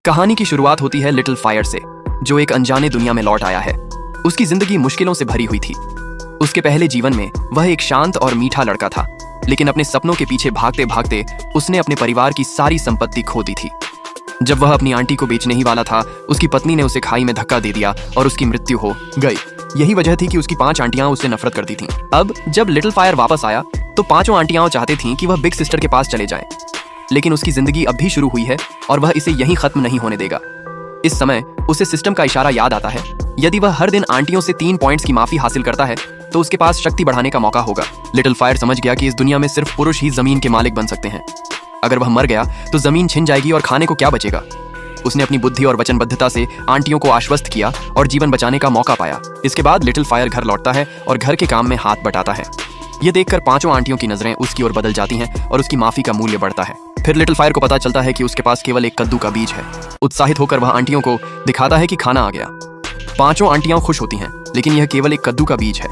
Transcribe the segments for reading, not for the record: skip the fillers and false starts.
कहानी की शुरुआत होती है लिटिल फायर से, जो एक अनजाने दुनिया में लौट आया है। उसकी जिंदगी मुश्किलों से भरी हुई थी। उसके पहले जीवन में वह एक शांत और मीठा लड़का था, लेकिन अपने सपनों के पीछे भागते भागते उसने अपने परिवार की सारी संपत्ति खो दी थी। जब वह अपनी आंटी को बेचने ही वाला था, उसकी पत्नी ने उसे खाई में धक्का दे दिया और उसकी मृत्यु हो गई। यही वजह थी कि उसकी 5 आंटियां उससे नफरत करती थीं। अब जब लिटिल फायर वापस आया तो 5 आंटियां चाहती थीं कि वह बिग सिस्टर के पास चले जाएं, लेकिन उसकी जिंदगी अब भी शुरू हुई है और वह इसे यहीं खत्म नहीं होने देगा। इस समय उसे सिस्टम का इशारा याद आता है। यदि वह हर दिन आंटियों से 3 पॉइंट्स की माफी हासिल करता है तो उसके पास शक्ति बढ़ाने का मौका होगा। लिटिल फायर समझ गया कि इस दुनिया में सिर्फ पुरुष ही जमीन के मालिक बन सकते हैं। अगर वह मर गया तो जमीन छिन जाएगी और खाने को क्या बचेगा। उसने अपनी बुद्धि और वचनबद्धता से आंटियों को आश्वस्त किया और जीवन बचाने का मौका पाया। इसके बाद लिटिल फायर घर लौटता है और घर के काम में हाथ बटाता है। यह देखकर 5 आंटियों की नजरें उसकी ओर बदल जाती हैं और उसकी माफी का मूल्य बढ़ता है। फिर लिटिल फायर को पता चलता है कि उसके पास केवल एक कद्दू का बीज है। उत्साहित होकर वह आंटियों को दिखाता है कि खाना आ गया। 5 आंटियां खुश होती हैं, लेकिन यह केवल एक कद्दू का बीज है।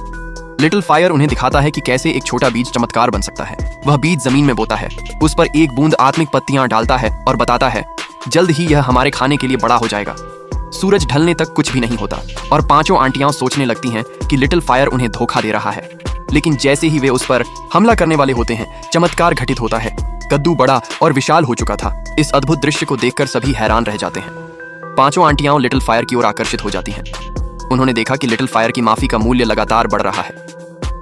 लिटिल फायर उन्हें दिखाता है कि कैसे एक छोटा बीज चमत्कार बन सकता है। वह बीज जमीन में बोता है, उस पर एक बूंद आत्मिक पत्तियां डालता है और बताता है, जल्द ही यह हमारे खाने के लिए बड़ा हो जाएगा। सूरज ढलने तक कुछ भी नहीं होता और 5 आंटियां सोचने लगती हैं कि लिटिल फायर उन्हें धोखा दे रहा है। लेकिन जैसे ही वे उस पर हमला करने वाले होते हैं, चमत्कार घटित होता है। कद्दू बड़ा और विशाल हो चुका था। इस अद्भुत दृश्य को देखकर सभी हैरान रह जाते हैं। 5 आंटियां लिटिल फायर की ओर आकर्षित हो जाती हैं। उन्होंने देखा कि लिटिल फायर की माफी का मूल्य लगातार बढ़ रहा है।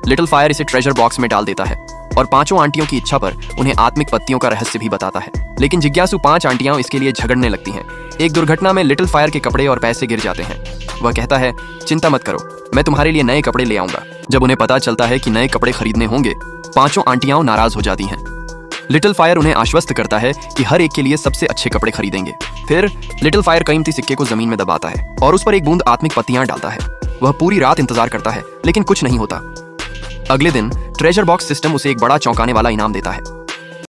लिटिल फायर इसे ट्रेजर बॉक्स में डाल देता है और 5 आंटियों की इच्छा पर उन्हें आत्मिक पत्तियों का रहस्य भी बताता है। लेकिन जिज्ञासु 5 आंटियां इसके लिए झगड़ने लगती हैं। एक दुर्घटना में लिटिल फायर के कपड़े और पैसे गिर जाते हैं। वह कहता है, चिंता मत करो, मैं तुम्हारे लिए नए कपड़े ले आऊंगा। जब उन्हें पता चलता है कि नए कपड़े खरीदने होंगे, 5 आंटियां नाराज हो जाती हैं। लिटिल फायर उन्हें आश्वस्त करता है कि हर एक के लिए सबसे अच्छे कपड़े खरीदेंगे। फिर लिटिल फायर कीमती सिक्के को जमीन में दबाता है और उस पर एक बूंद आत्मिक पत्तियां डालता है। वह पूरी रात इंतजार करता है, लेकिन कुछ नहीं होता। अगले दिन ट्रेजर बॉक्स सिस्टम उसे एक बड़ा चौंकाने वाला इनाम देता है।